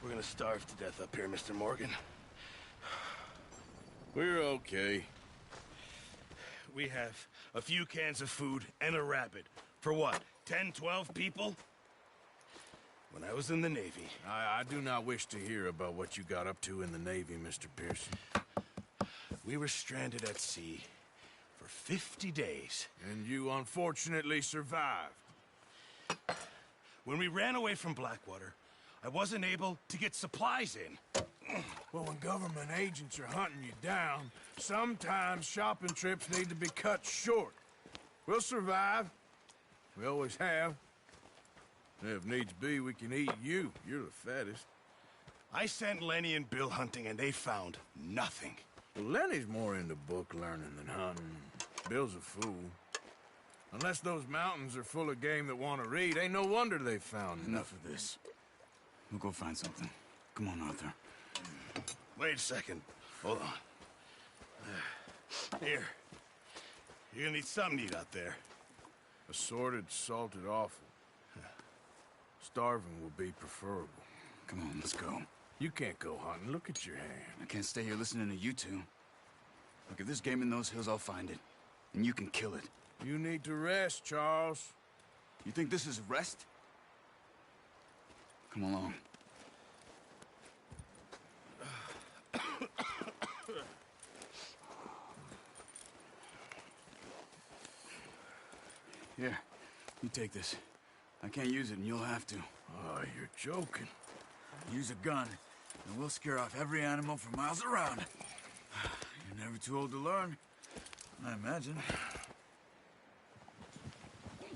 We're gonna starve to death up here, Mr. Morgan. We're okay. We have a few cans of food and a rabbit. For what, 10, 12 people? When I was in the Navy... I do not wish to hear about what you got up to in the Navy, Mr. Pearson. We were stranded at sea for 50 days. And you unfortunately survived. When we ran away from Blackwater, I wasn't able to get supplies in. Well, when government agents are hunting you down, sometimes shopping trips need to be cut short. We'll survive. We always have. And if needs be, we can eat you. You're the fattest. I sent Lenny and Bill hunting, and they found nothing. Well, Lenny's more into book learning than hunting. Bill's a fool. Unless those mountains are full of game that want to read, ain't no wonder they found Enough of this. We'll go find something. Come on, Arthur. Wait a second. Hold on. Here. You're gonna need something to eat out there. Assorted, salted offal. Starving will be preferable. Come on, let's go. You can't go hunting. Look at your hand. I can't stay here listening to you two. Look, if there's game in those hills, I'll find it. And you can kill it. You need to rest, Charles. You think this is rest? Come along. Here, you take this. I can't use it, and you'll have to. Oh, you're joking. Use a gun, and we'll scare off every animal for miles around. You're never too old to learn, I imagine.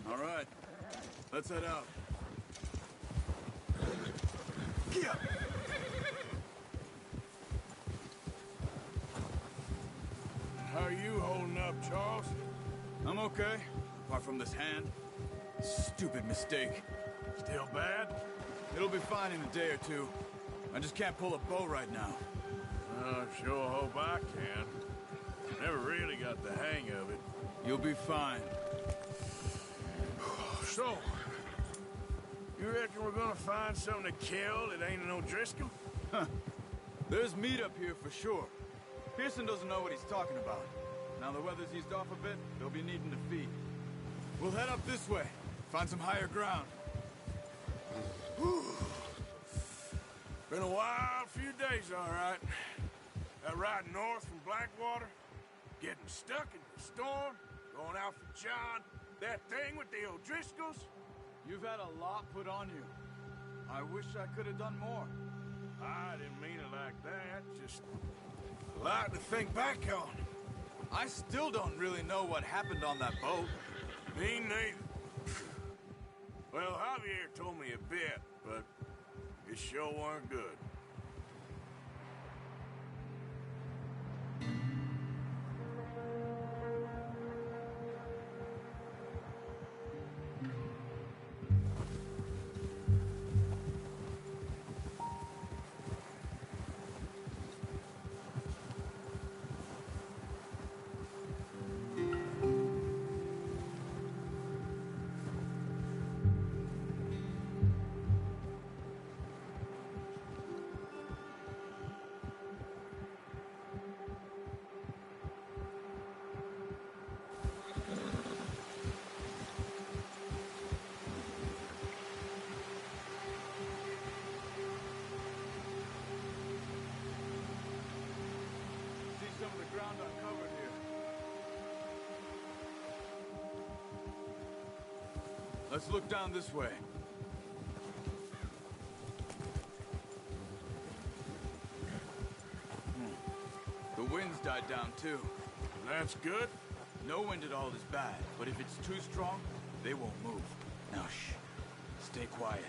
All right, let's head out. Yeah. How are you holding up, Charles? I'm okay, apart from this hand. Stupid mistake. Still bad? It'll be fine in a day or two. I just can't pull a bow right now. I sure hope I can. Never really got the hang of it. You'll be fine. So, you reckon we're gonna find something to kill that ain't no Driscoll? Huh. There's meat up here for sure. Pearson doesn't know what he's talking about. Now the weather's eased off a bit, they'll be needing to feed. We'll head up this way, find some higher ground. Been a wild few days, all right. That ride north from Blackwater, getting stuck in the storm, going out for John, that thing with the O'Driscolls. You've had a lot put on you. I wish I could have done more. I didn't mean it like that, just a lot to think back on. I still don't really know what happened on that boat. Me neither. Well, Javier told me a bit, but it sure weren't good. Some of the ground uncovered here. Let's look down this way. The wind's died down too. That's good. No wind at all is bad, but if it's too strong, they won't move. Now shh. Stay quiet.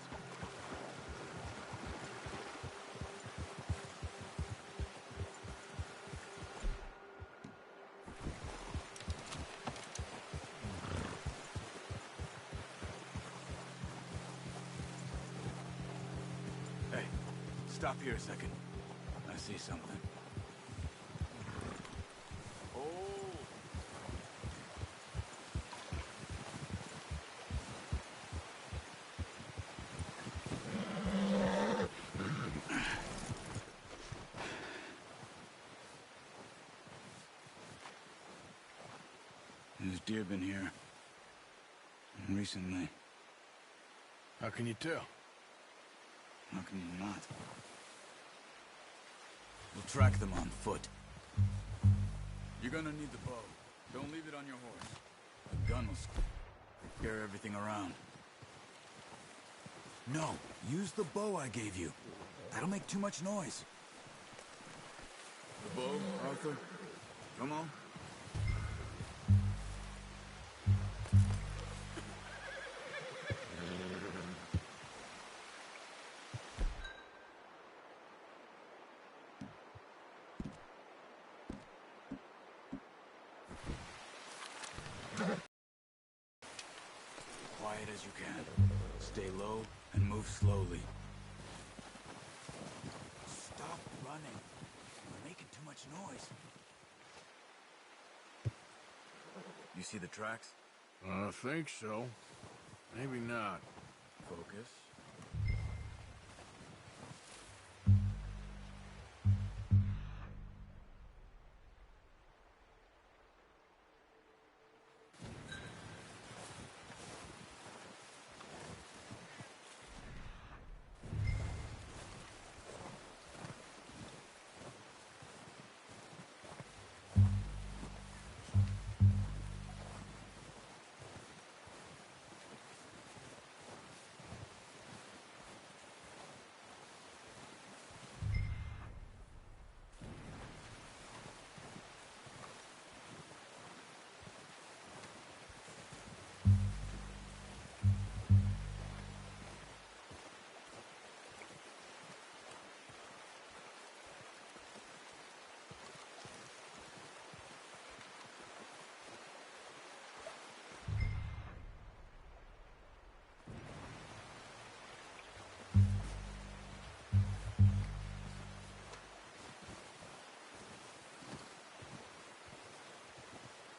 Hey, stop here a second. I see something. Oh. deer been here. Recently. How can you tell? How can you not? We'll track them on foot. You're gonna need the bow. Don't leave it on your horse. The gun will scare everything around. No, use the bow I gave you. That'll make too much noise. The bow, Arthur? Come on. Quiet as you can. Stay low and move slowly. Stop running. You're making too much noise. You see the tracks? I think so. Maybe not. Focus.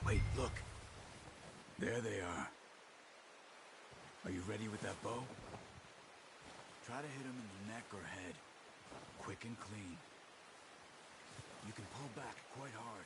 Wait, look. There they are. Are you ready with that bow? Try to hit him in the neck or head. Quick and clean. You can pull back quite hard.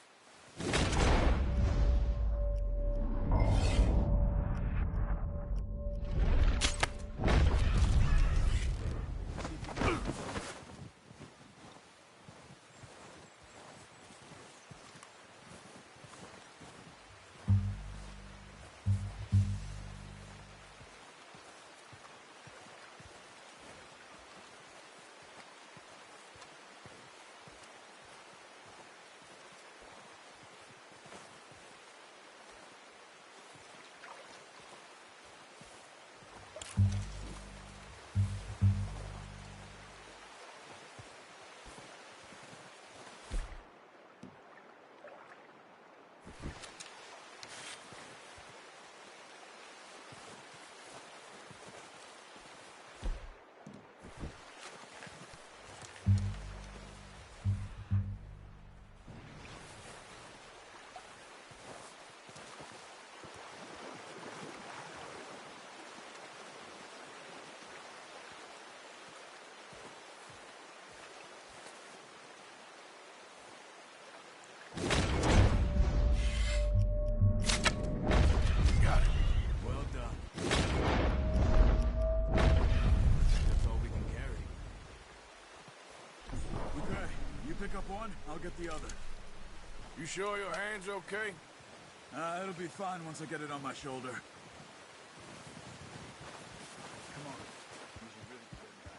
Pick up one, I'll get the other. You sure your hand's okay? It'll be fine once I get it on my shoulder. Come on. You should really get back.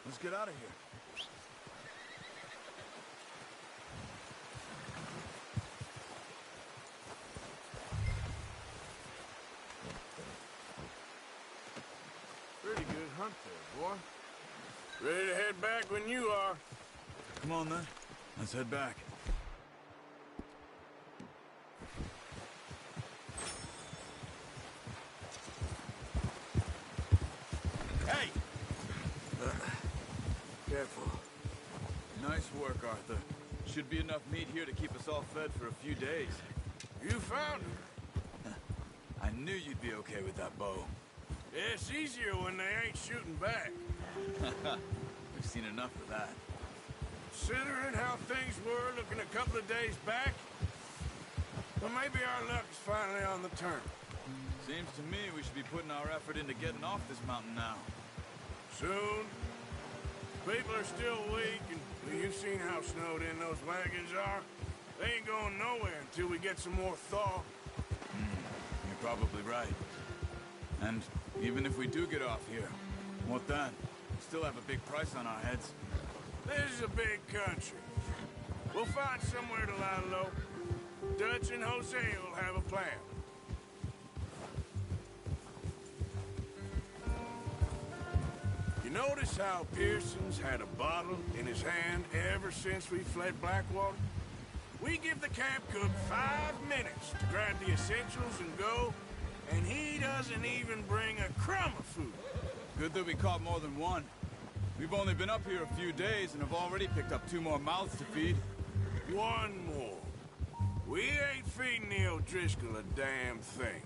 Let's get out of here. Pretty good hunt there, boy. Ready to head back when you are. Come on, then. Let's head back. Hey! Careful. Nice work, Arthur. Should be enough meat here to keep us all fed for a few days. You found her. I knew you'd be okay with that bow. Yeah, it's easier when they ain't shooting back. We've seen enough of that. Considering how things were looking a couple of days back, well, maybe our luck's finally on the turn. Seems to me we should be putting our effort into getting off this mountain now. Soon. People are still weak, and you've seen how snowed in those wagons are. They ain't going nowhere until we get some more thaw. You're probably right. And even if we do get off here, what then? We still have a big price on our heads. This is a big country. We'll find somewhere to lie low. Dutch and Jose will have a plan. You notice how Pearson's had a bottle in his hand ever since we fled Blackwater? We give the camp cook 5 minutes to grab the essentials and go, and he doesn't even bring a crumb of food. Good that we caught more than one. We've only been up here a few days and have already picked up 2 more mouths to feed. One more. We ain't feeding the O'Driscoll a damn thing.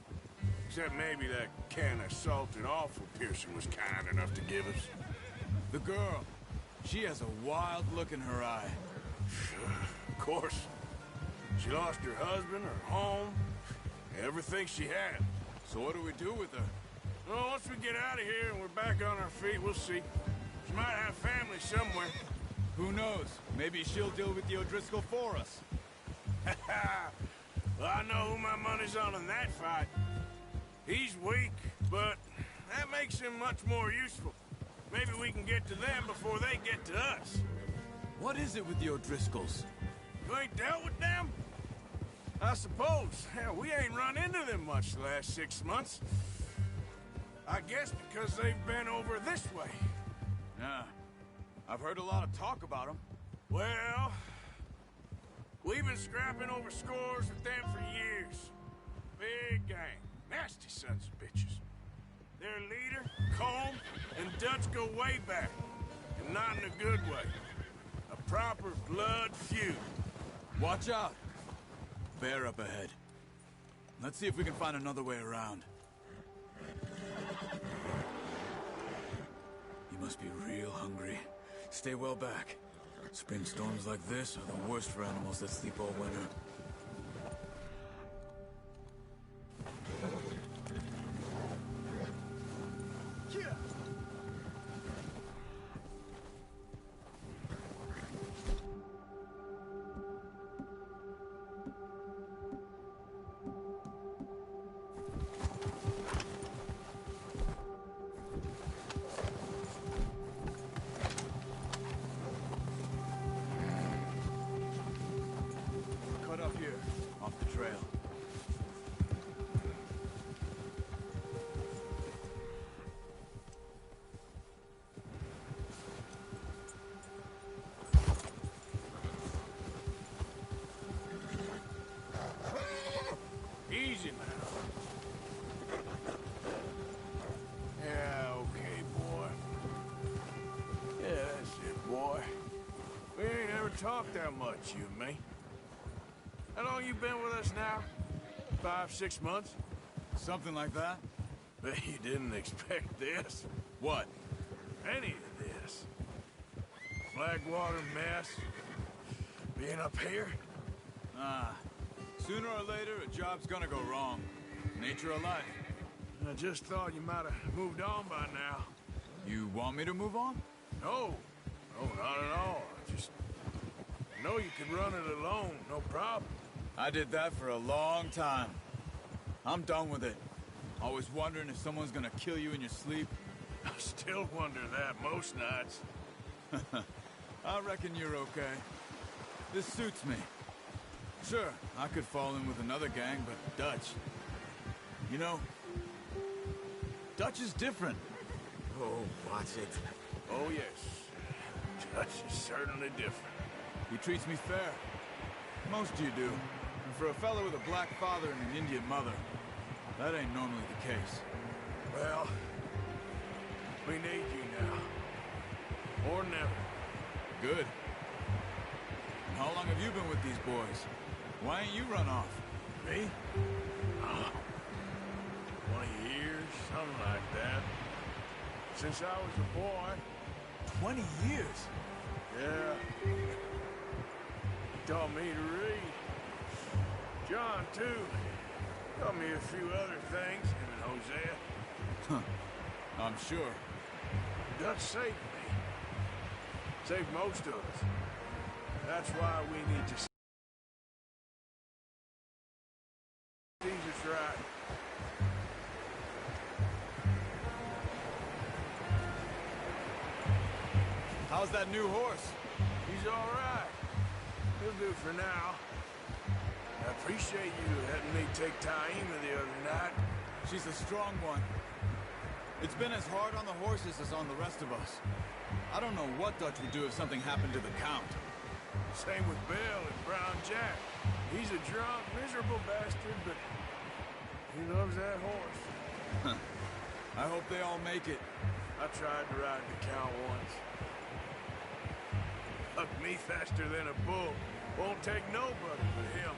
Except maybe that can of salted offal Pearson was kind enough to give us. The girl. She has a wild look in her eye. Of course. She lost her husband, her home, everything she had. So what do we do with her? Well, once we get out of here and we're back on our feet, we'll see. She might have family somewhere. Who knows? Maybe she'll deal with the O'Driscoll for us. Well, I know who my money's on in that fight. He's weak, but that makes him much more useful. Maybe we can get to them before they get to us. What is it with the O'Driscolls? You ain't dealt with them? I suppose. Hell, we ain't run into them much the last 6 months. I guess because they've been over this way. Yeah. I've heard a lot of talk about them. Well, we've been scrapping over scores with them for years. Big gang. Nasty sons of bitches. Their leader, Colm, and Dutch go way back. And not in a good way. A proper blood feud. Watch out. Bear up ahead. Let's see if we can find another way around. You must be real hungry. Stay well back. Spring storms like this are the worst for animals that sleep all winter. Cut up here, off the trail. Easy now. Yeah, okay, boy. Yeah, that's it, boy. We ain't ever talked that much, you and me. How long you been with us now? 5, 6 months? Something like that? Bet you didn't expect this. What? Any of this. Blackwater mess. Being up here. Ah. Sooner or later, a job's gonna go wrong. Nature of life. I just thought you might have moved on by now. You want me to move on? No. No, not at all. I just know you could run it alone, no problem. I did that for a long time. I'm done with it. Always wondering if someone's gonna kill you in your sleep. I still wonder that most nights. I reckon you're okay. This suits me. Sure, I could fall in with another gang, but Dutch... You know, Dutch is different. Oh, what's it? Oh, yes. Dutch is certainly different. He treats me fair. Most of you do. And for a fellow with a black father and an Indian mother, that ain't normally the case. Well, we need you now. Or never. Good. And how long have you been with these boys? Why ain't you run off? Me? 20 years, something like that. Since I was a boy. 20 years? Yeah. He taught me to read. John, too. Taught me a few other things, him and Hosea. Huh. I'm sure. Dutch saved me. Saved most of us. That's why we need to... Jesus right. How's that new horse? He's all right. He'll do for now. I appreciate you letting me take Taima the other night. She's a strong one. It's been as hard on the horses as on the rest of us. I don't know what Dutch would do if something happened to the Count. Same with Bill and Brown Jack. He's a drunk, miserable bastard, but he loves that horse. I hope they all make it. I tried to ride the Count once. Hucked me faster than a bull. Won't take nobody but him.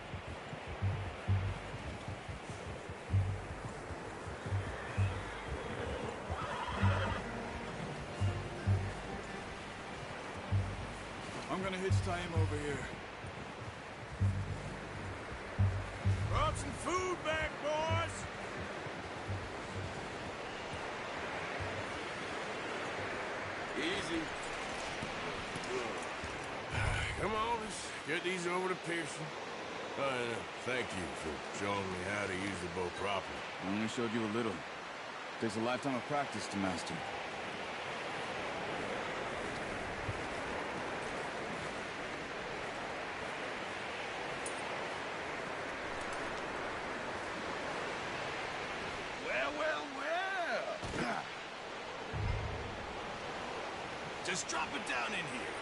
I'm gonna hitch Taima over here. Brought some food back, boys! Easy. Come on, let's get these over to Pearson. Thank you for showing me how to use the bow properly. I only showed you a little. Takes a lifetime of practice to master. Well. Just drop it down in here.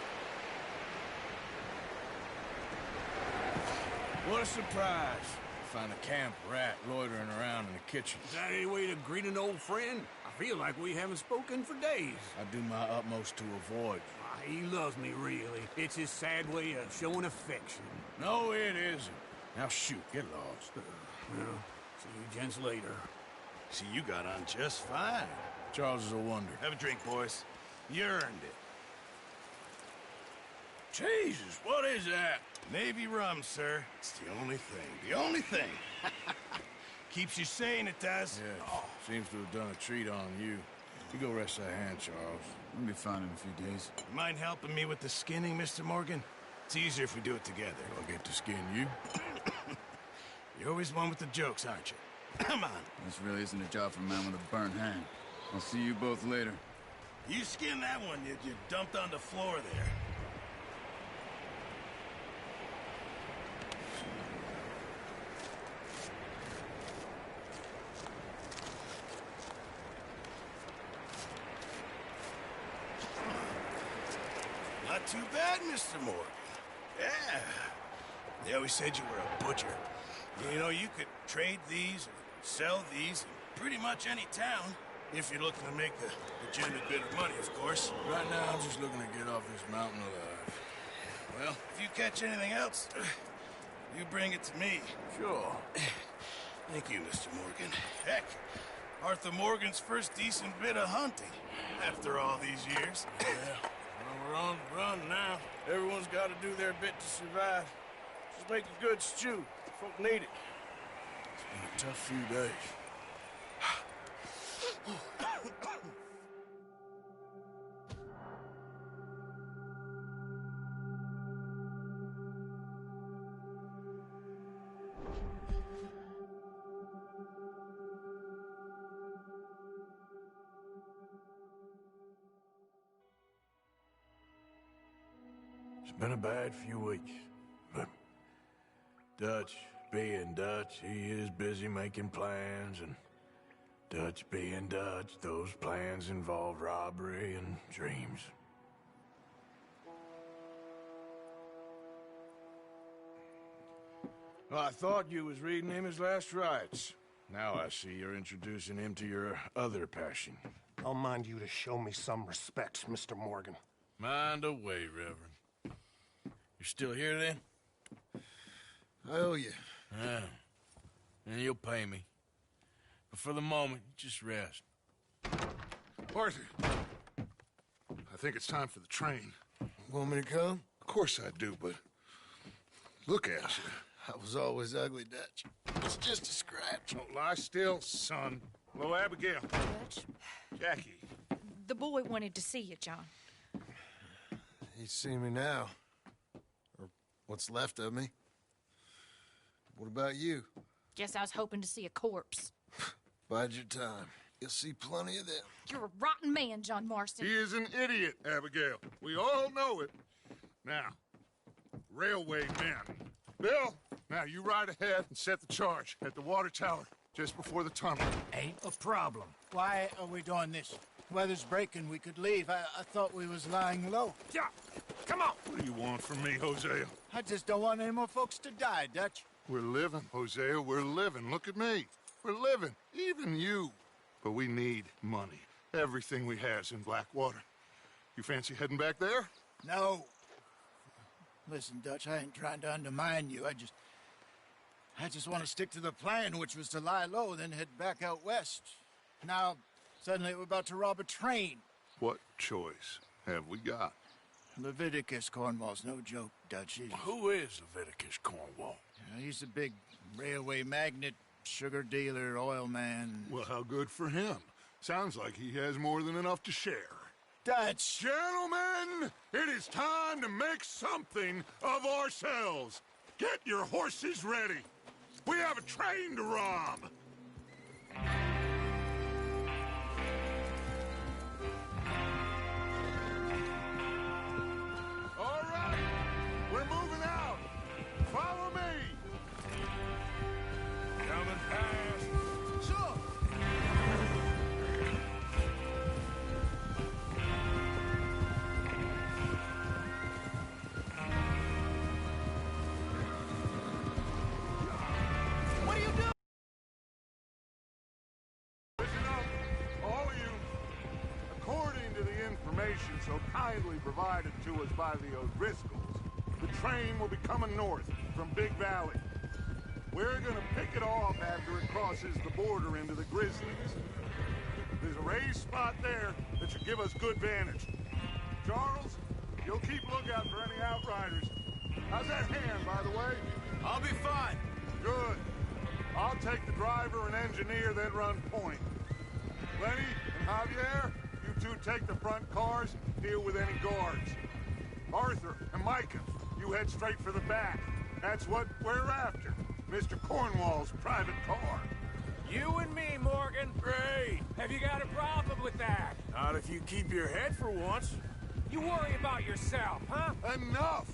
What a surprise. Find a camp rat loitering around in the kitchen. Is that any way to greet an old friend? I feel like we haven't spoken for days. I do my utmost to avoid. He loves me, really. It's his sad way of showing affection. No, it isn't. Now shoot, get lost. Well, see you gents later. See, you got on just fine. Charles is a wonder. Have a drink, boys. You earned it. Jesus, what is that? Navy rum, sir. It's the only thing. The only thing. Keeps you sane, it does. Yeah, seems to have done a treat on you. You go rest that hand, Charles. We'll be fine in a few days. You mind helping me with the skinning, Mr. Morgan? It's easier if we do it together. I'll get to skin you. You're always one with the jokes, aren't you? Come on. This really isn't a job for a man with a burnt hand. I'll see you both later. You skin that one you dumped on the floor there. Not too bad, Mr. Morgan. Yeah. They always said you were a butcher. You know, you could trade these, or sell these, in pretty much any town, if you're looking to make a legitimate bit of money, of course. Right now, I'm just looking to get off this mountain alive. Well, if you catch anything else, you bring it to me. Sure. Thank you, Mr. Morgan. Heck, Arthur Morgan's first decent bit of hunting, after all these years. Yeah. Well, we're on the run now. Everyone's got to do their bit to survive. Just make a good stew. Folk need it. It's been a tough few days. It's been a bad few weeks, but Dutch being Dutch, he is busy making plans, and Dutch being Dutch, those plans involve robbery and dreams. Well, I thought you was reading him his last rites. Now I see you're introducing him to your other passion. I'll mind you to show me some respect, Mr. Morgan. Mind away, Reverend. You're still here, then? I owe you. Yeah. And you'll pay me. But for the moment, just rest. Arthur, I think it's time for the train. Want me to come? Of course I do, but look at you. I was always ugly, Dutch. It's just a scratch. Don't lie still, son. Hello, Abigail. Dutch, Jackie. the boy wanted to see you, John. He's seen me now. Or what's left of me. What about you? Guess I was hoping to see a corpse. Bide your time. You'll see plenty of them. You're a rotten man, John Marston. He is an idiot, Abigail. We all know it. Now, railway men. Bill, now you ride ahead and set the charge at the water tower just before the tunnel. Ain't a problem. Why are we doing this? Weather's breaking. We could leave. I thought we was lying low. Yeah, come on. What do you want from me, Hosea? I just don't want any more folks to die, Dutch. We're living, Hosea. We're living. Look at me. We're living. Even you. But we need money. Everything we has in Blackwater. You fancy heading back there? No. Listen, Dutch, I ain't trying to undermine you. I just want to stick to the plan, which was to lie low, then head back out west. Now, suddenly we're about to rob a train. What choice have we got? Leviticus Cornwall's no joke, Dutch. Who is Leviticus Cornwall? He's a big railway magnate, sugar dealer, oil man. Well, how good for him. Sounds like he has more than enough to share. Dutch! Gentlemen, it is time to make something of ourselves. Get your horses ready. We have a train to rob. All right, we're moving out. Follow me. Coming fast. Sure! What are you doing? Listen up, all of you. According to the information so kindly provided to us by the O'Driscolls, the train will be coming north from Big Valley. We're gonna pick it off after it crosses the border into the Grizzlies. There's a raised spot there that should give us good vantage. Charles, you'll keep lookout for any outriders. How's that hand, by the way? I'll be fine. Good. I'll take the driver and engineer, then run point. Lenny and Javier, you two take the front cars, deal with any guards. Arthur and Micah, you head straight for the back. That's what we're after. Mr. Cornwall's private car. You and me, Morgan. Great. Have you got a problem with that? Not if you keep your head for once. You worry about yourself, huh? Enough!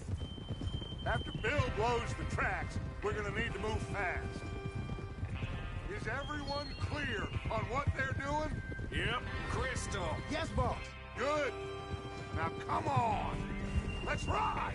After Bill blows the tracks, we're gonna need to move fast. Is everyone clear on what they're doing? Yep. Crystal. Yes, boss. Good. Now come on. Let's ride.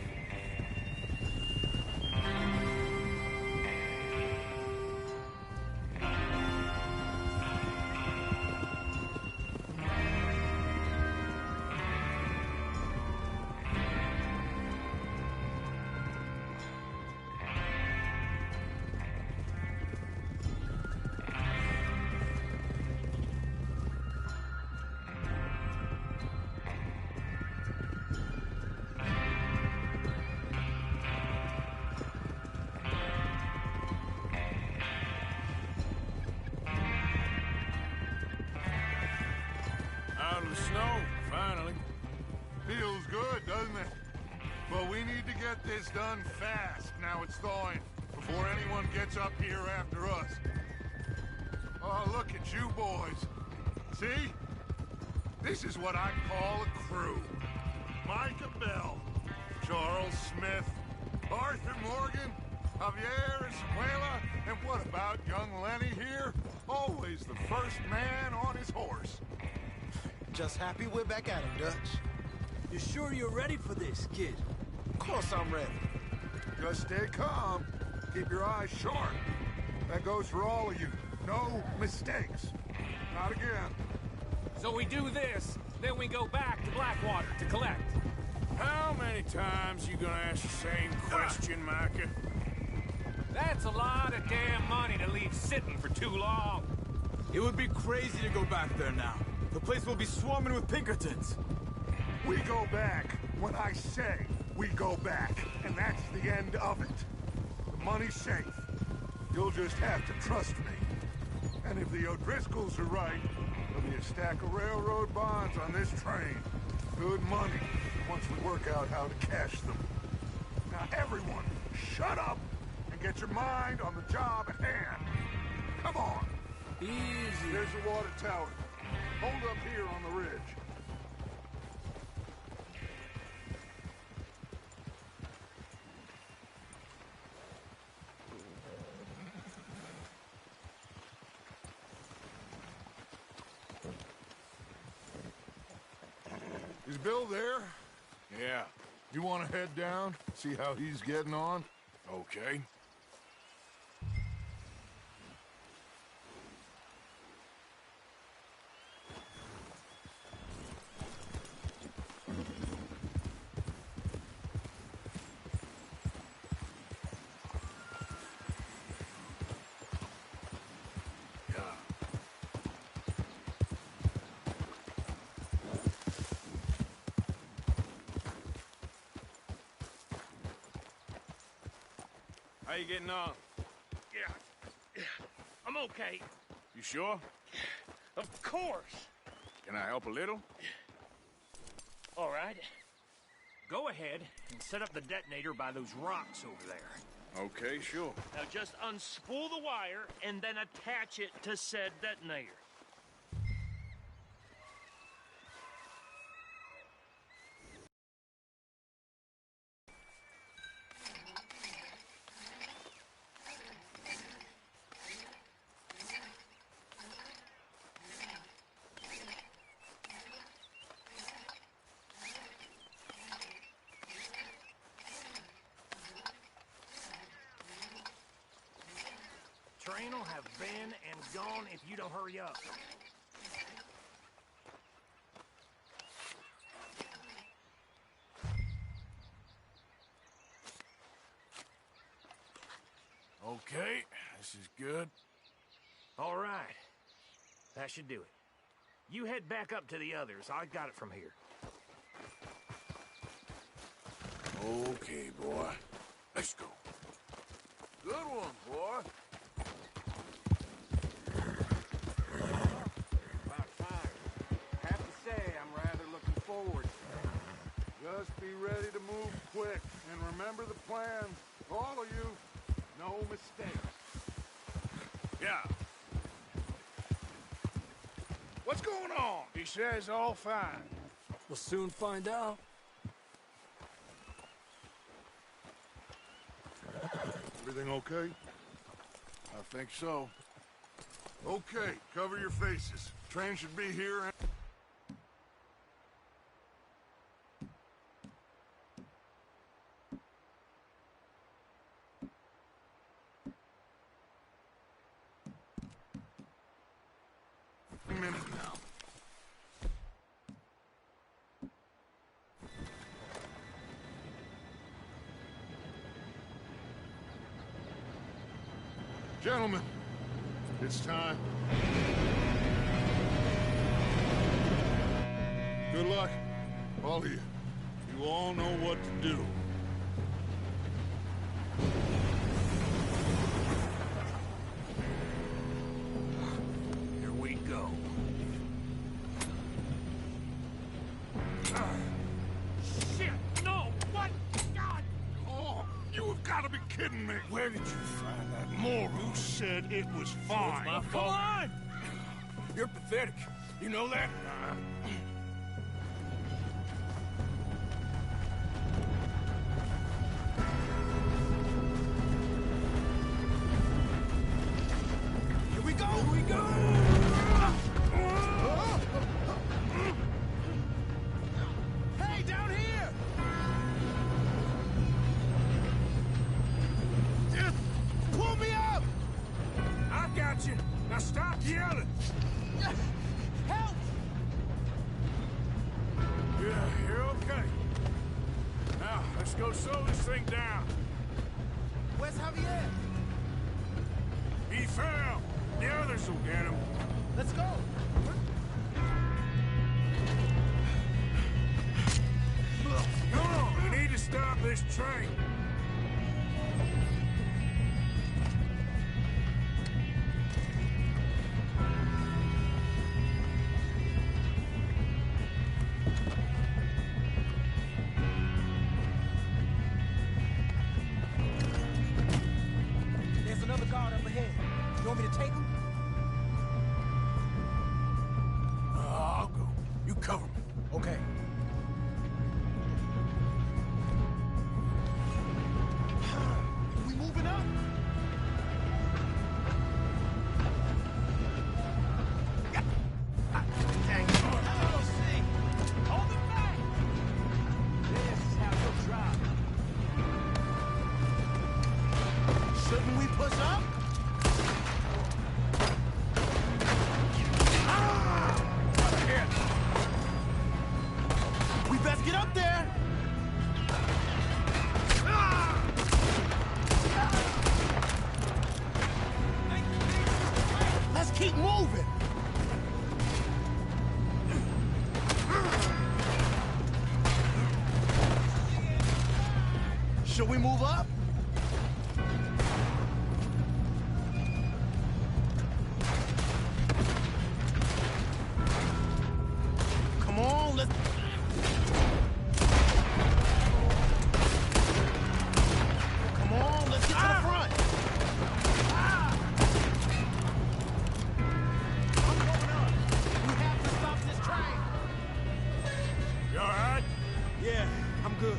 Out of the snow, finally. Feels good, doesn't it? But we need to get this done fast. Now it's thawing, before anyone gets up here after us. Oh, look at you boys. See? This is what I call a crew. Micah Bell, Charles Smith, Arthur Morgan, Javier Escuela, and what about young Lenny here? Always the first man on his horse. Just happy we're back at him, Dutch. You sure you're ready for this, kid? Of course I'm ready. Just stay calm. Keep your eyes sharp. That goes for all of you. No mistakes. Not again. So we do this, then we go back to Blackwater to collect. How many times you gonna ask the same question, Micah? That's a lot of damn money to leave sitting for too long. It would be crazy to go back there now. The place will be swarming with Pinkertons. We go back when I say we go back, and that's the end of it. The money's safe. You'll just have to trust me. And if the O'Driscolls are right, there'll be a stack of railroad bonds on this train. Good money, once we work out how to cash them. Now everyone, shut up and get your mind on the job at hand. Come on. Easy. There's the water tower. Hold up here on the ridge. Is Bill there? Yeah. You want to head down, see how he's getting on? Okay. How you getting on? Yeah, I'm okay. You sure? Of course. Can I help a little? All right. Go ahead and set up the detonator by those rocks over there. Okay, sure. Now just unspool the wire and then attach it to said detonator. Train will have been and gone if you don't hurry up. Okay, this is good. All right. That should do it. You head back up to the others. I got it from here. Okay, boy. Let's go. Good one, boy. About time. Have to say, I'm rather looking forward. Just be ready to move quick. And remember the plan. All of you, no mistakes. Yeah. What's going on? He says all fine. We'll soon find out. Everything okay? I think so. Okay, cover your faces. Train should be here. A minute now. Gentlemen, it's time. Good luck, all of you. You all know what to do. Here we go. Shit! No! What? God! Oh, you have got to be kidding me. Where did you find that Moral said it was fine. my fault. Come on! You're pathetic. You know that? Now stop yelling! Help! Yeah, you're okay. Now, let's go slow this thing down. Where's Javier? He fell. The others will get him. Let's go. Come on, we need to stop this train. There's another guard up ahead. You want me to take him? I'll go. You cover me. Okay. We moving up? Dang. Hold it back! This is how you'll drive. Shouldn't we push up? What a hit! We best get up there! Let's keep moving! Should we move up? Come on, let's... Come on, let's get to the front. I'm going up. We have to stop this train. You all right? Yeah, I'm good.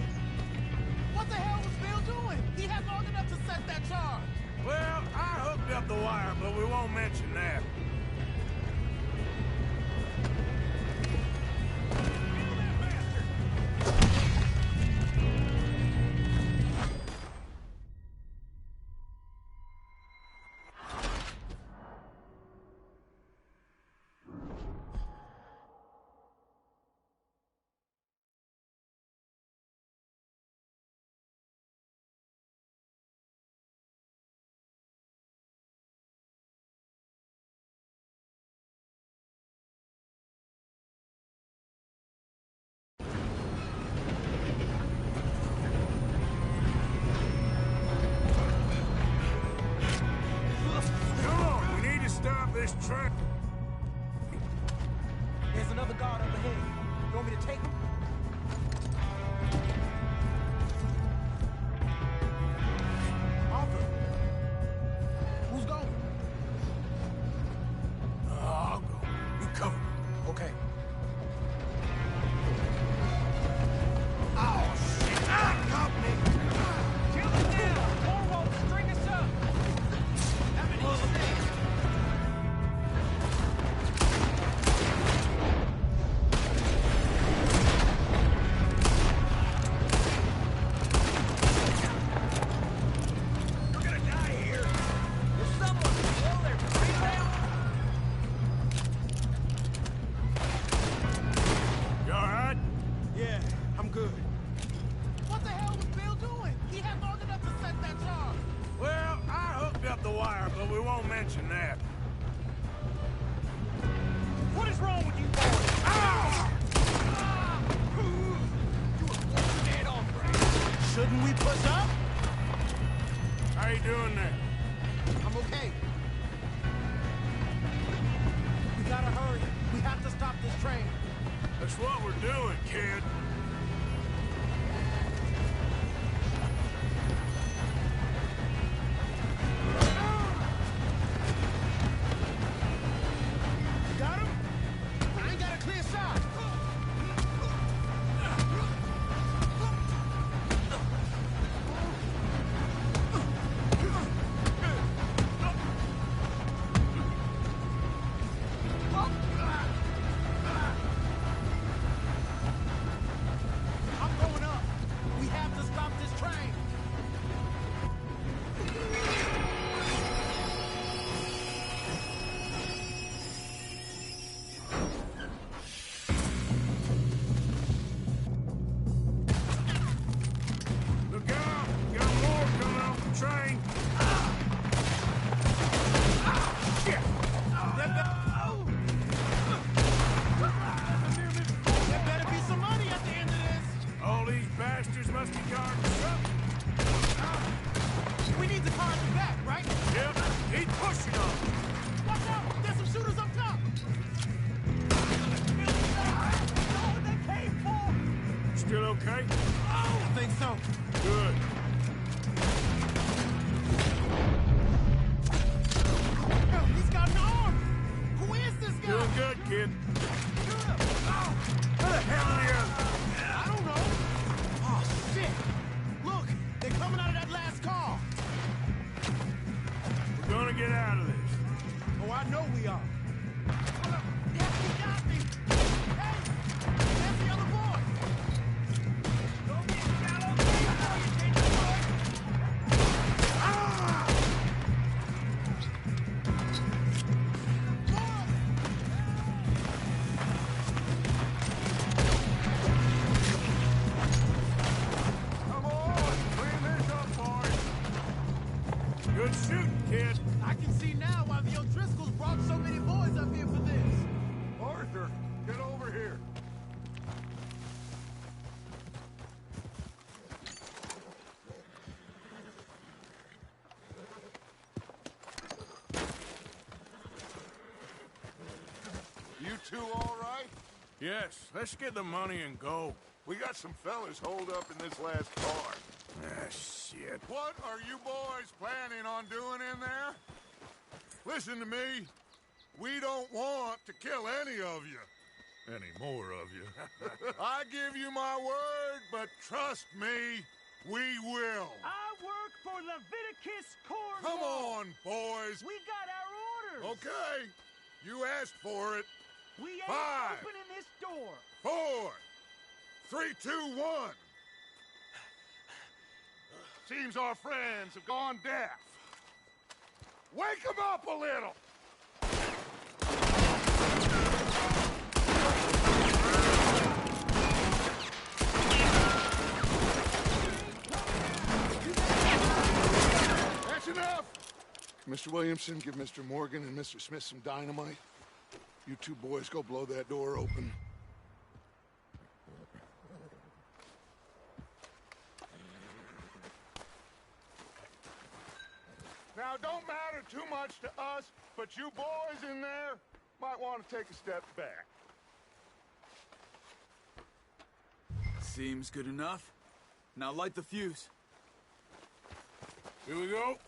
What the hell was Bill doing? He had long enough to set that charge. Well, I hooked up the wire, but we won't mention that. Come on, we need to stop this train. There's another guard up ahead. You want me to take him? Arthur. Who's going? I'll go. You cover me. Okay. Oh, shit! Ah, got me! Kill it down! More won't string us up! We're gonna die here. There's someone below there! Bring down! You all right? Yeah, I'm good. What the hell was Bill doing? He had long enough to set that charge. Well, I hooked up the wire, but we won't mention that. What is wrong with you boys? Ah! Dead on, Frank. Shouldn't we push up? How you doing there? I'm okay. We gotta hurry. We have to stop this train. That's what we're doing, kid. You got him? I ain't got a clear shot. Gonna get out of this. Oh, I know we are. Yes, he got me! Hey! That's the other boy! Don't get shallow before you take the boy! Ah! Come on, clean this up, boys. Good shooting, kid. I can see now why the O'Driscolls brought so many boys up here for this. Arthur, get over here. You two all right? Yes, let's get the money and go. We got some fellas holed up in this last car. Ah, shit. What are you boys planning on doing in there? Listen to me. We don't want to kill any of you. Any more of you. I give you my word, but trust me, we will. I work for Leviticus Cornwall. Come on, boys. We got our orders. Okay. You asked for it. We ain't 5, opening this door. 4, 3, 2, 1. Seems our friends have gone deaf. Wake them up a little. That's enough. Mr. Williamson, give Mr. Morgan and Mr. Smith some dynamite. You two boys go blow that door open. Now, don't matter too much to us, but you boys in there might want to take a step back. Seems good enough. Now light the fuse. Here we go.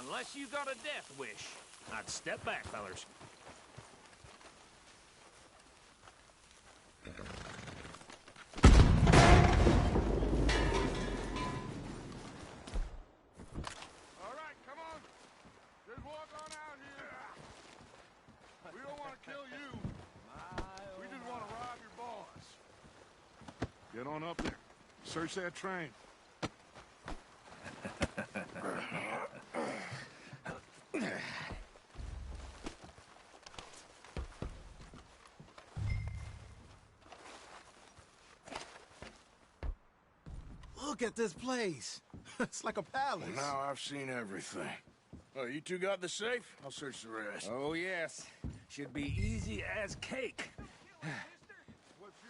Unless you got a death wish, I'd step back, fellers. All right, come on. Just walk on out here. We don't want to kill you. We just want to rob your boss. Get on up there. Search that train. Look at this place. It's like a palace. Now I've seen everything. Oh, you two got the safe? I'll search the rest. Oh, yes. Should be easy as cake.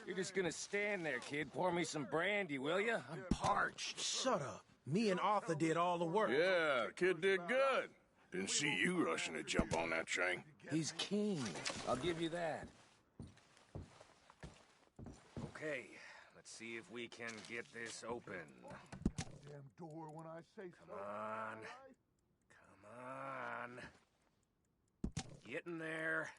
You're just gonna stand there, kid. Pour me some brandy, will you? I'm parched. Shut up. Me and Arthur did all the work. Yeah, kid did good. Didn't see you rushing to jump on that train. He's keen. I'll give you that. Okay, let's see if we can get this open. Damn door when I say so. Come on. Come on. Get in there.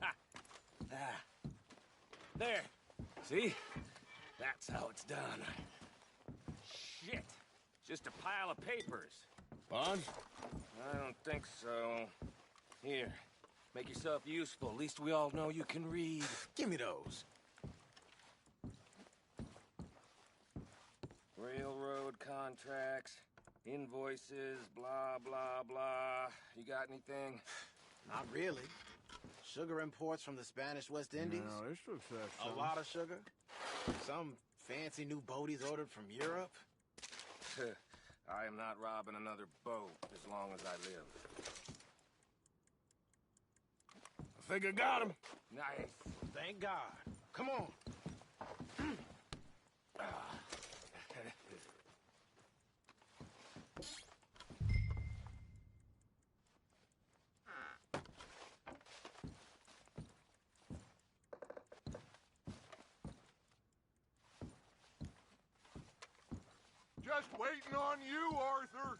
Ha! Ah. There. See? That's how it's done. Shit. Just a pile of papers. Bonds? I don't think so. Here. Make yourself useful. At least we all know you can read. Give me those. Railroad contracts, invoices, blah, blah, blah. You got anything? Not really. Sugar imports from the Spanish West Indies. No, this looks like A lot of sugar. Some fancy new boaties ordered from Europe. I am not robbing another boat as long as I live. I think I got him. Nice. Thank God. Come on. Just waiting on you, Arthur.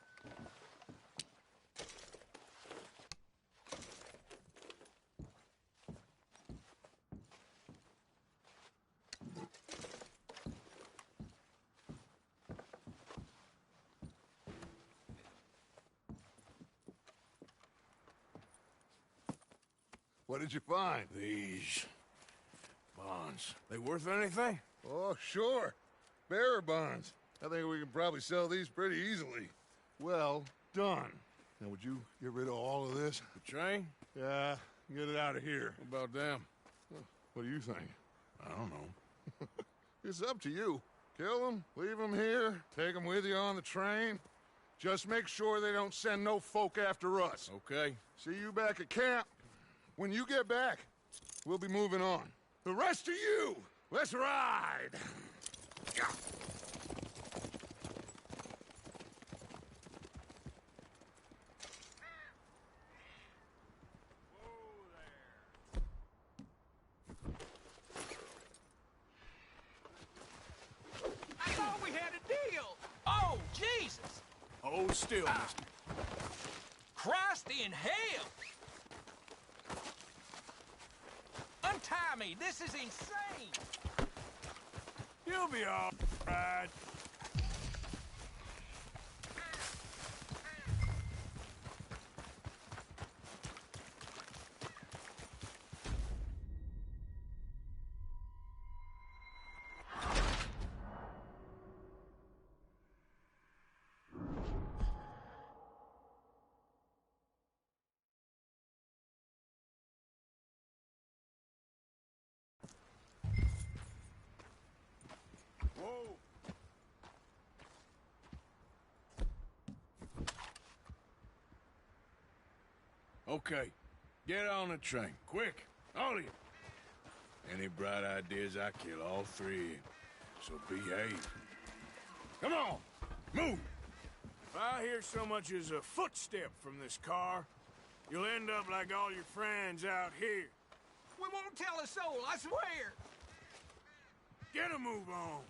What did you find? These bonds. They worth anything? Oh, sure. Bearer bonds. I think we can probably sell these pretty easily. Well done. Now, would you get rid of all of this? The train? Yeah, get it out of here. What about them? What do you think? I don't know. It's up to you. Kill them, leave them here, take them with you on the train. Just make sure they don't send no folk after us. Okay. See you back at camp. When you get back, we'll be moving on. The rest of you, let's ride! I thought we had a deal. Oh, Jesus. Hold still, mister. Christ in hell. Untie me. This is insane. You'll be all right. Whoa! Okay. Get on the train. Quick. All of you. Any bright ideas, I kill all three of you. So behave. Come on. Move. If I hear so much as a footstep from this car, you'll end up like all your friends out here. We won't tell a soul, I swear. Get a move on.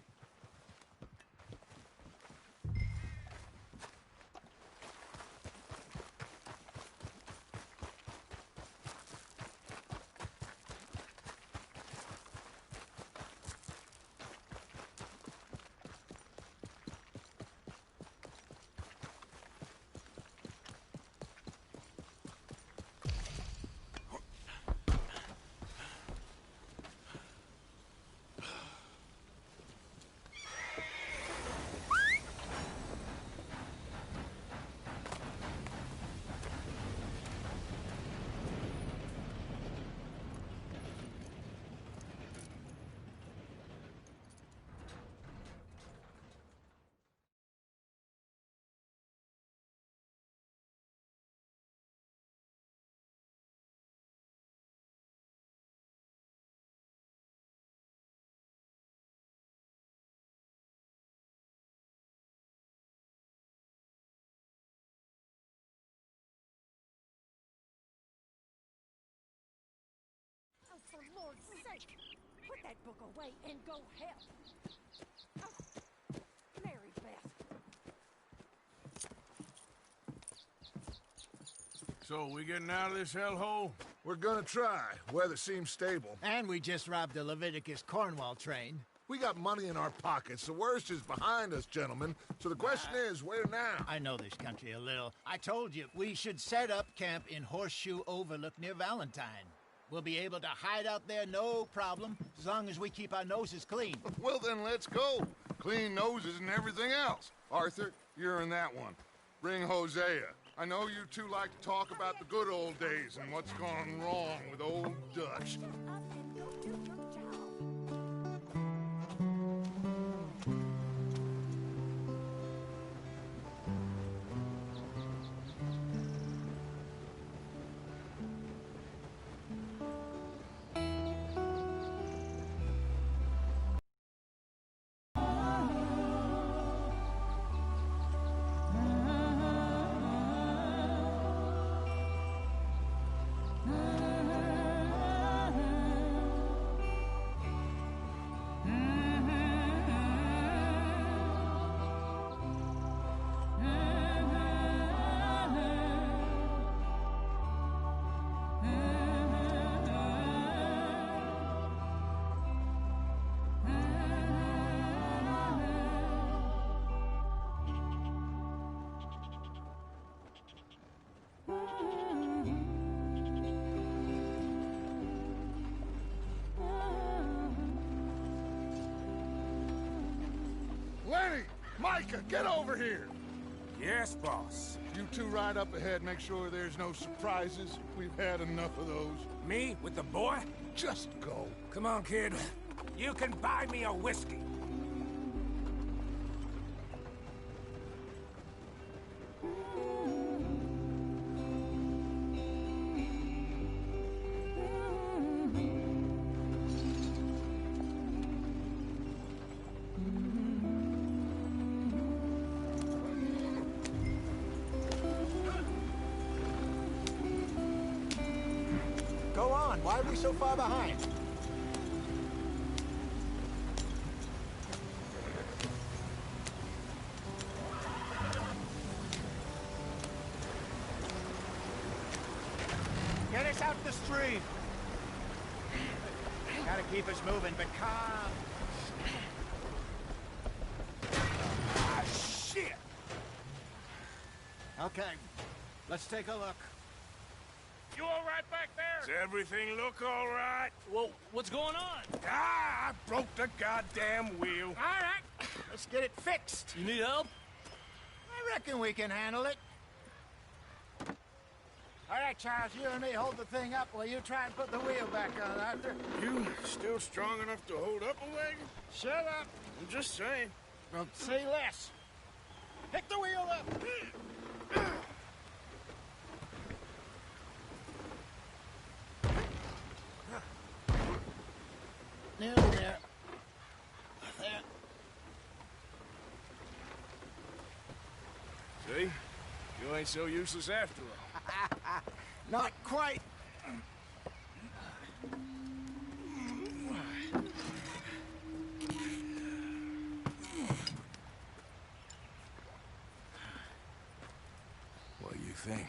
Oh, for Lord's sake, put that book away and go help. Oh, Mary Beth. So, we getting out of this hellhole? We're gonna try. Weather seems stable. And we just robbed the Leviticus Cornwall train. We got money in our pockets. The worst is behind us, gentlemen. So the question is, where now? I know this country a little. I told you, we should set up camp in Horseshoe Overlook near Valentine. We'll be able to hide out there no problem, as long as we keep our noses clean. Well, then let's go. Clean noses and everything else. Arthur, you're in that one. Bring Hosea. I know you two like to talk about the good old days and what's gone wrong with old Dutch. Up and go do your job. Micah, get over here! Yes, boss. You two ride up ahead, make sure there's no surprises. We've had enough of those. Me with the boy? Just go. Come on, kid. You can buy me a whiskey. Go on. Why are we so far behind? Get us out the stream. Gotta keep us moving, but calm. Ah, shit! Okay, let's take a look. You all right back there? Does everything look all right? Well, what's going on? Ah, I broke the goddamn wheel. All right, let's get it fixed. You need help? I reckon we can handle it. All right, Charles, you and me hold the thing up while you try and put the wheel back on, Arthur. You still strong enough to hold up a wagon? Shut up. I'm just saying. Well, say less. Pick the wheel up. Nearly there. There. See? You ain't so useless after all. Not quite. What do you think?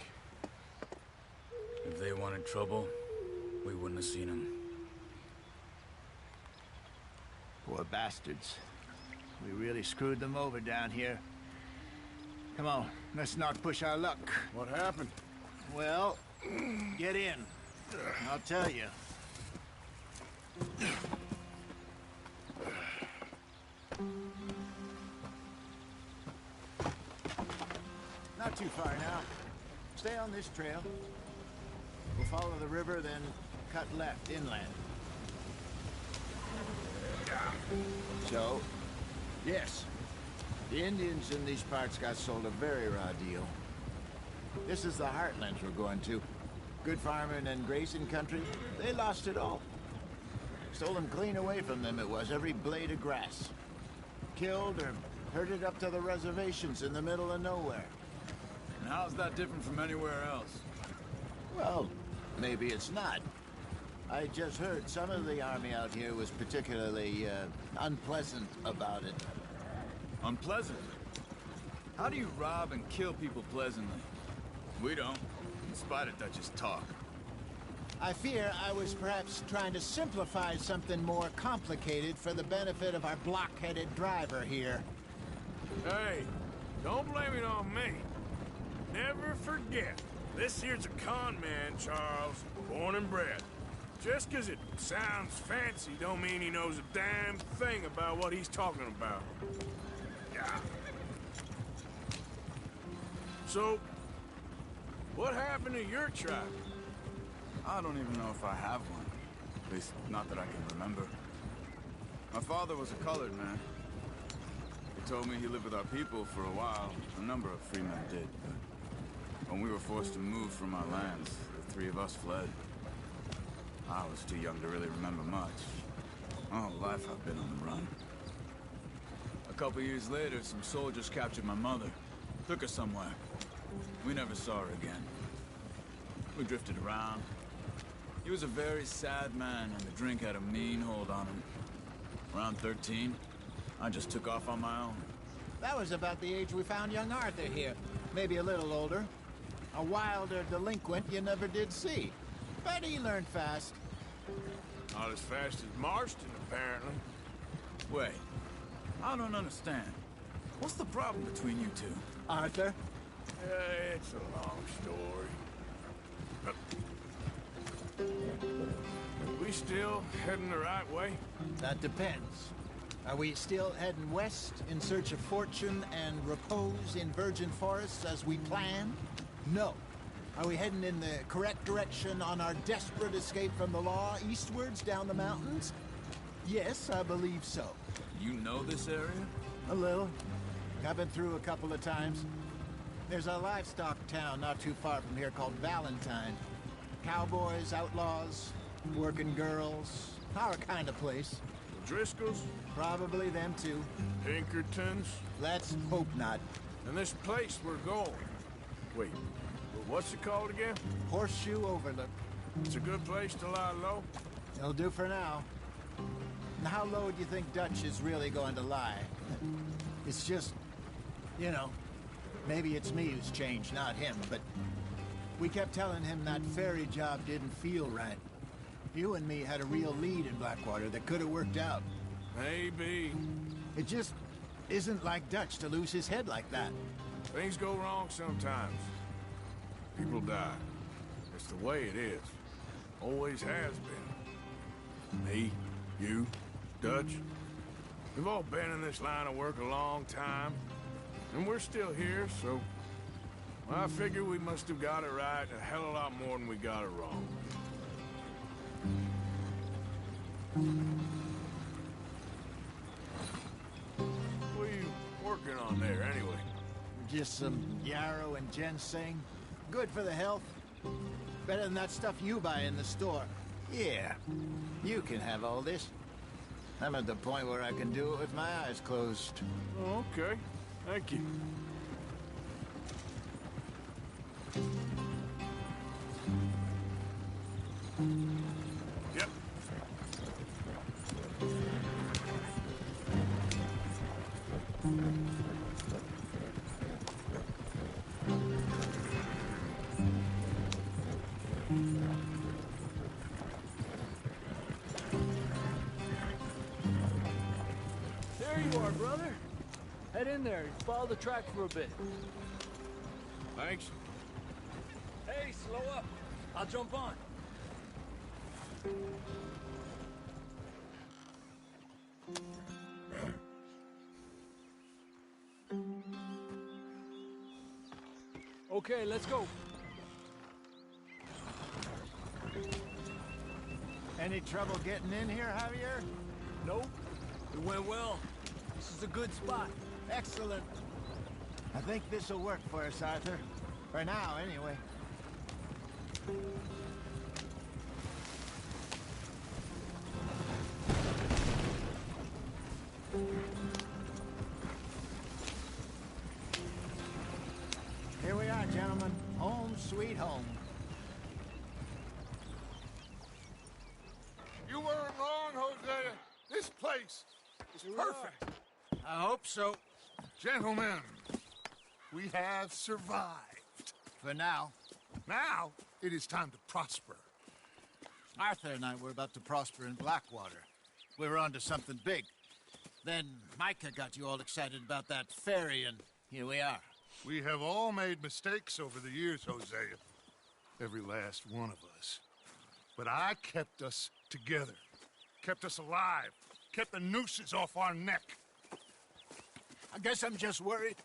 If they wanted trouble, we wouldn't have seen them. Poor bastards. We really screwed them over down here. Come on, let's not push our luck. What happened? Well, get in. I'll tell you. Not too far now. Stay on this trail. We'll follow the river, then cut left inland. So, yes, the Indians in these parts got sold a very raw deal. This is the heartlands we're going to. Good farming and grazing country, they lost it all. Stolen clean away from them it was, every blade of grass. Killed or herded up to the reservations in the middle of nowhere. And how's that different from anywhere else? Well, maybe it's not. I just heard some of the army out here was particularly, unpleasant about it. Unpleasant? How do you rob and kill people pleasantly? We don't, in spite of Dutch's talk. I fear I was perhaps trying to simplify something more complicated for the benefit of our block-headed driver here. Hey, don't blame it on me. Never forget, this here's a con man, Charles, born and bred. Just 'cause it sounds fancy don't mean he knows a damn thing about what he's talking about. Yeah. So, what happened to your tribe? I don't even know if I have one. At least, not that I can remember. My father was a colored man. He told me he lived with our people for a while. A number of free men did, but when we were forced to move from our lands, the three of us fled. I was too young to really remember much. My whole life I've been on the run. A couple years later, some soldiers captured my mother. Took her somewhere. We never saw her again. We drifted around. He was a very sad man, and the drink had a mean hold on him. Around 13, I just took off on my own. That was about the age we found young Arthur here. Maybe a little older. A wilder delinquent you never did see. But he learned fast. Not as fast as Marston, apparently. Wait, I don't understand. What's the problem between you two? Arthur? It's a long story. We still heading the right way? That depends. Are we still heading west in search of fortune and repose in virgin forests as we planned? No. Are we heading in the correct direction on our desperate escape from the law eastwards down the mountains? Yes, I believe so. You know this area? A little. I've been through a couple of times. There's a livestock town not too far from here called Valentine. Cowboys, outlaws, working girls, our kind of place. The Driscolls? Probably them too. Pinkertons? Let's hope not. And this place we're going. Wait, what's it called again? Horseshoe Overlook. It's a good place to lie low? It'll do for now. And how low do you think Dutch is really going to lie? It's just, you know, maybe it's me who's changed, not him, but we kept telling him that ferry job didn't feel right. You and me had a real lead in Blackwater that could have worked out. Maybe. It just isn't like Dutch to lose his head like that. Things go wrong sometimes. People die. It's the way it is. Always has been. Me, you, Dutch. We've all been in this line of work a long time. And we're still here, so... I figure we must have got it right a hell of a lot more than we got it wrong. What are you working on there, anyway? Just some yarrow and ginseng. Good for the health. Better than that stuff you buy in the store. Yeah, you can have all this. I'm at the point where I can do it with my eyes closed. Okay, thank you. Yep. There you are, brother. Head in there. Follow the track for a bit. Thanks. Hey, slow up. I'll jump on. Okay, let's go. Any trouble getting in here, Javier? Nope. It went well. This is a good spot. Excellent. I think this'll work for us, Arthur. For now, anyway. Here we are, gentlemen. Home sweet home. You weren't wrong, Hosea. This place is perfect. I hope so. Gentlemen, we have survived. For now. Now, it is time to prosper. Arthur and I were about to prosper in Blackwater. We were onto something big. Then Micah got you all excited about that ferry, and here we are. We have all made mistakes over the years, Hosea. Every last one of us. But I kept us together. Kept us alive. Kept the nooses off our neck. I guess I'm just worried.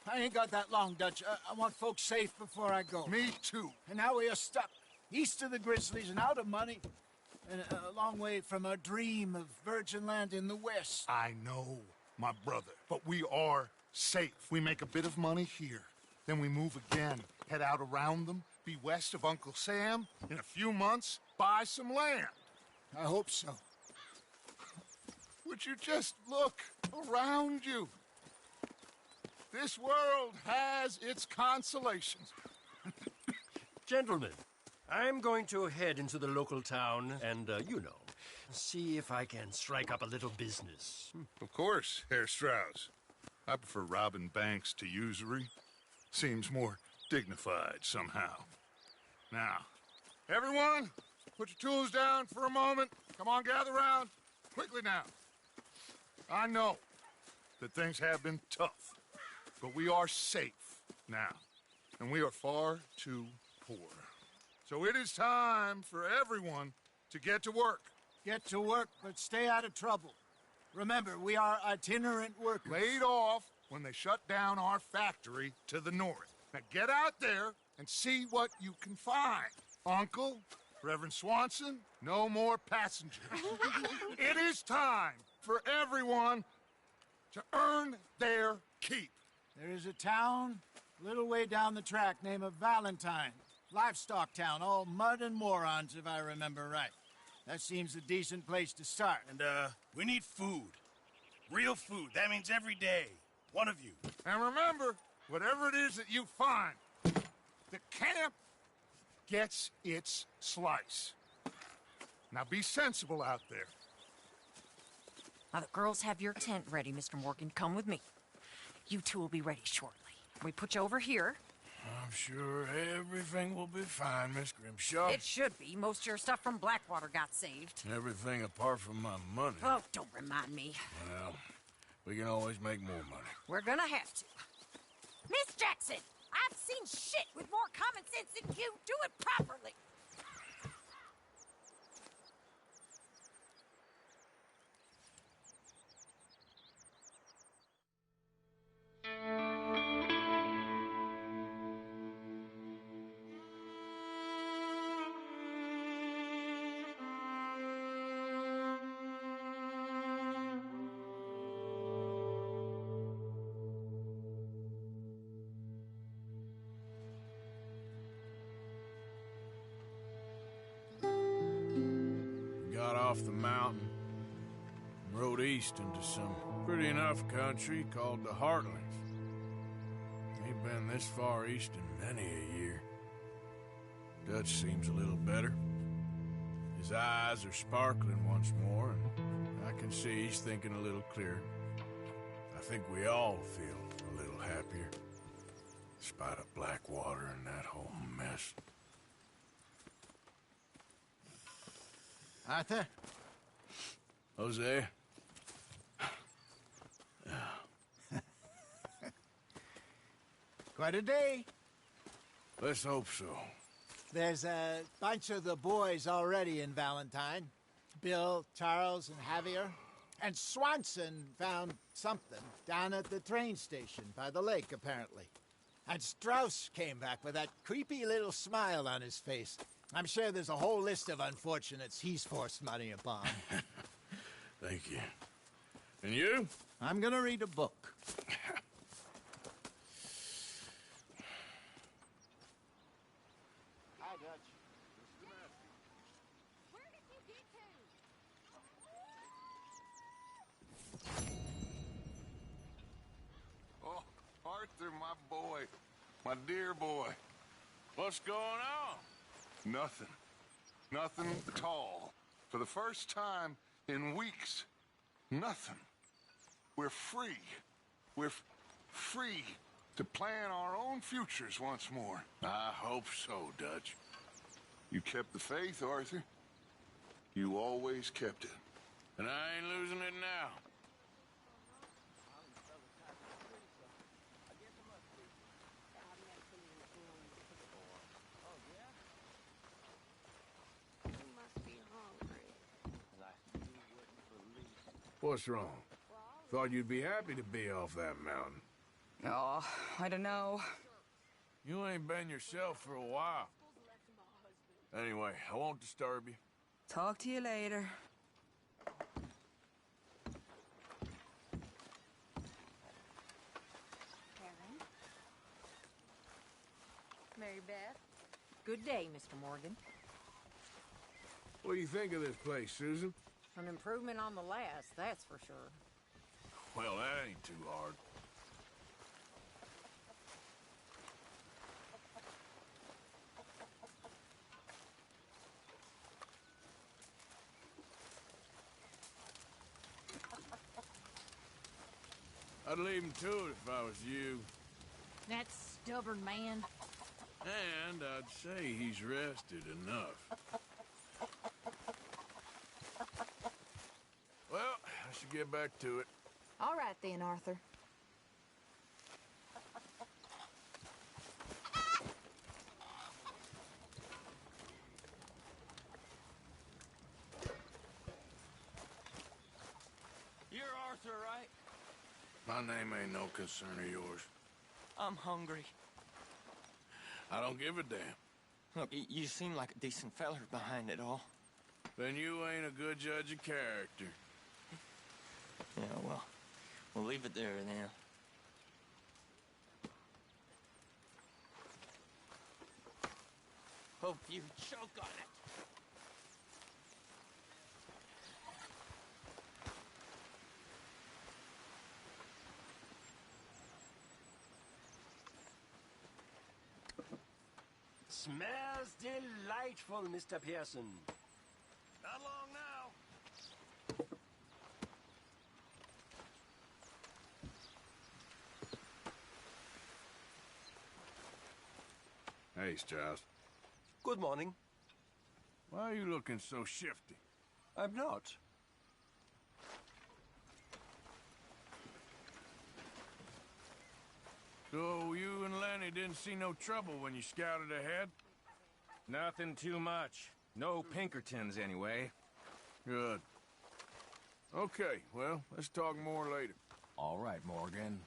I ain't got that long, Dutch. I want folks safe before I go. Me too. And now we are stuck east of the Grizzlies and out of money. And a long way from our dream of virgin land in the west. I know, my brother. But we are safe. We make a bit of money here. Then we move again. Head out around them. Be west of Uncle Sam. In a few months, buy some land. I hope so. Would you just look around you? This world has its consolations. Gentlemen, I'm going to head into the local town and, see if I can strike up a little business. Of course, Herr Strauss. I prefer robbing banks to usury. Seems more dignified somehow. Now, everyone, put your tools down for a moment. Come on, gather round. Quickly now. I know that things have been tough, but we are safe now, and we are far too poor. So it is time for everyone to get to work. Get to work, but stay out of trouble. Remember, we are itinerant workers. Laid off when they shut down our factory to the north. Now get out there and see what you can find. Uncle, Reverend Swanson, no more passengers. It is time for everyone to earn their keep. There is a town a little way down the track named Valentine. Livestock town, all mud and morons, if I remember right. That seems a decent place to start. And, we need food. Real food. That means every day. One of you. And remember, whatever it is that you find, the camp gets its slice. Now be sensible out there. Now, the girls have your tent ready, Mr. Morgan. Come with me. You two will be ready shortly. We put you over here. I'm sure everything will be fine, Miss Grimshaw. It should be. Most of your stuff from Blackwater got saved. Everything apart from my money. Oh, don't remind me. Well, we can always make more money. We're gonna have to. Miss Jackson, I've seen shit with more common sense than you. Do it properly. Got off the mountain and rode east into some pretty enough country called the Heartlands. Ain't been this far east in many a year. Dutch seems a little better. His eyes are sparkling once more, and I can see he's thinking a little clearer. I think we all feel a little happier, in spite of Blackwater and that whole mess. Arthur? Jose? Quite a day. Let's hope so. There's a bunch of the boys already in Valentine. Bill, Charles, and Javier. And Swanson found something down at the train station by the lake, apparently. And Strauss came back with that creepy little smile on his face. I'm sure there's a whole list of unfortunates he's forced money upon. Thank you. And you? I'm gonna read a book. Hi, Dutch. Where did you get to? Oh, Arthur, my boy. My dear boy. What's going on? Nothing. Nothing at all. For the first time in weeks, nothing. We're free. We're free to plan our own futures once more. I hope so, Dutch. You kept the faith, Arthur. You always kept it. And I ain't losing it now. What's wrong? Thought you'd be happy to be off that mountain. Oh, I don't know. You ain't been yourself for a while. Anyway, I won't disturb you. Talk to you later. Karen? Mary Beth? Good day, Mr. Morgan. What do you think of this place, Susan? An improvement on the last, that's for sure. Well, that ain't too hard. I'd leave him to it if I was you. That stubborn man. And I'd say he's rested enough. Well, I should get back to it. All right then, Arthur. You're My name ain't no concern of yours. I'm hungry. I don't give a damn. Look, you seem like a decent feller behind it all. Then you ain't a good judge of character. Yeah, well, we'll leave it there then. Hope you choke on it. Smells delightful, Mr. Pearson. Not long now. Hey, Strauss. Good morning. Why are you looking so shifty? I'm not. So you and Lenny didn't see no trouble when you scouted ahead? Nothing too much. No Pinkertons, anyway. Good. Okay, well, let's talk more later. All right, Morgan.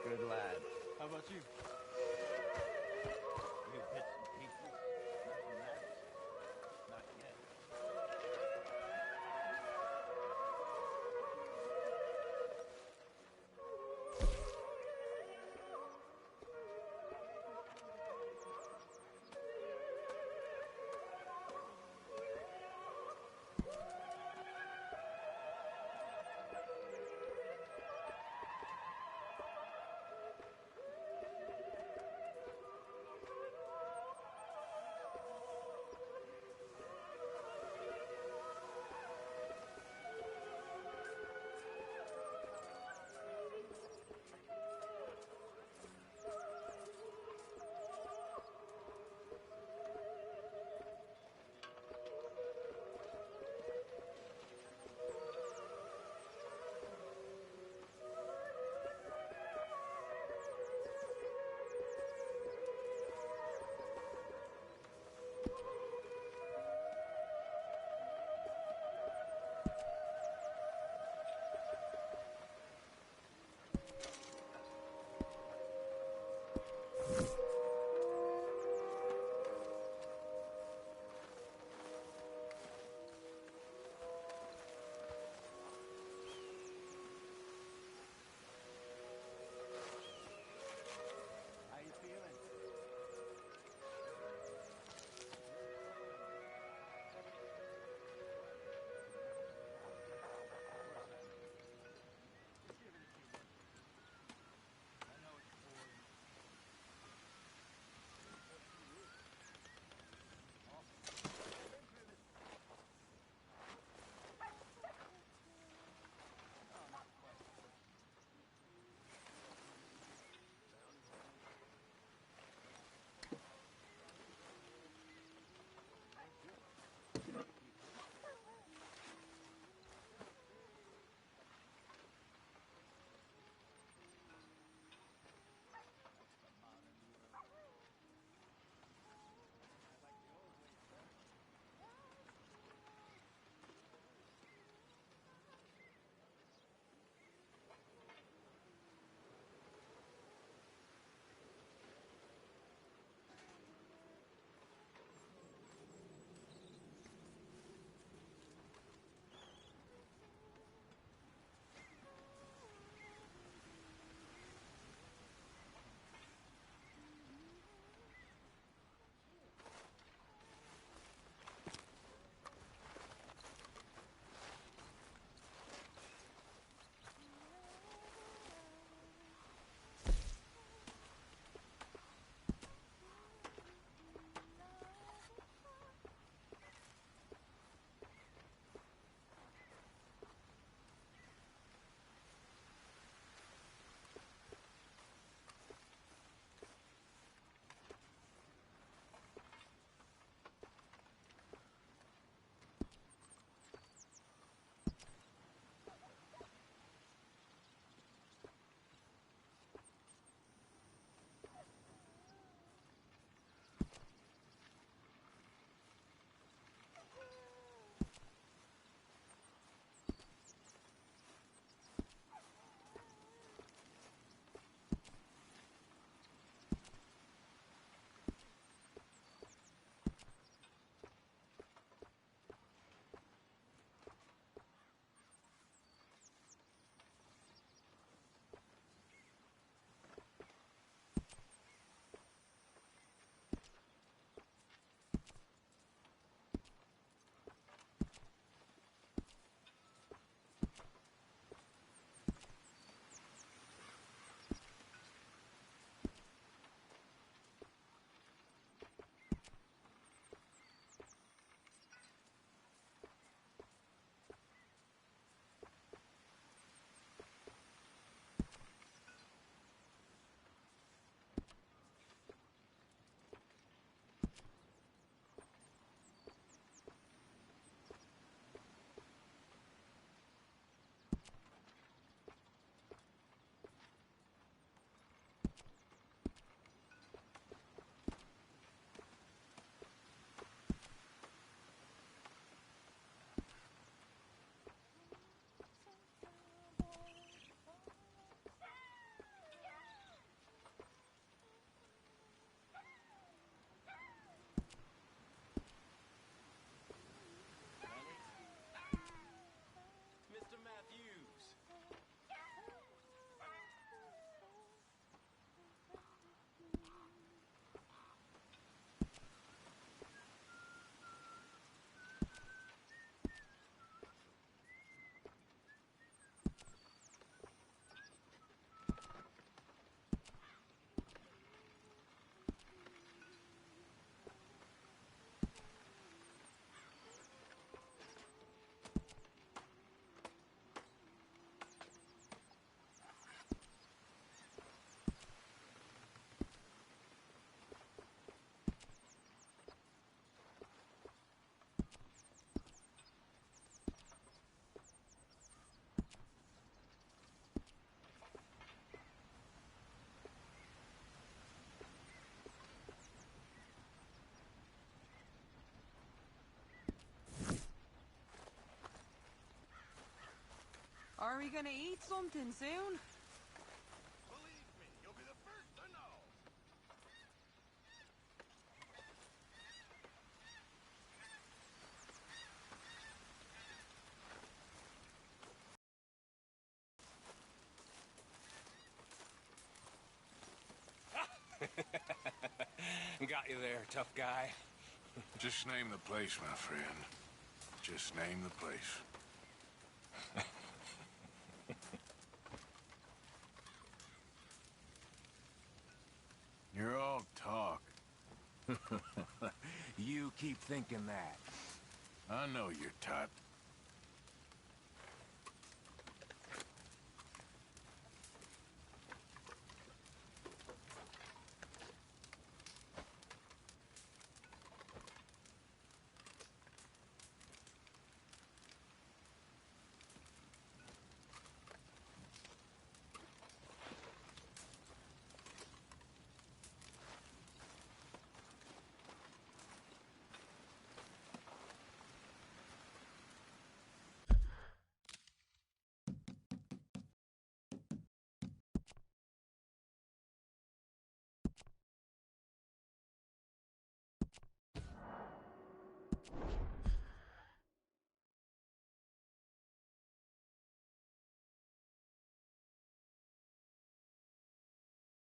Good lad. How about you? New bits and pieces. Nothing matters. Not yet. Are we gonna eat something soon? Believe me, you'll be the first to know. Got you there, tough guy. Just name the place, my friend. Just name the place. You're all talk. You keep thinking that. I know your type.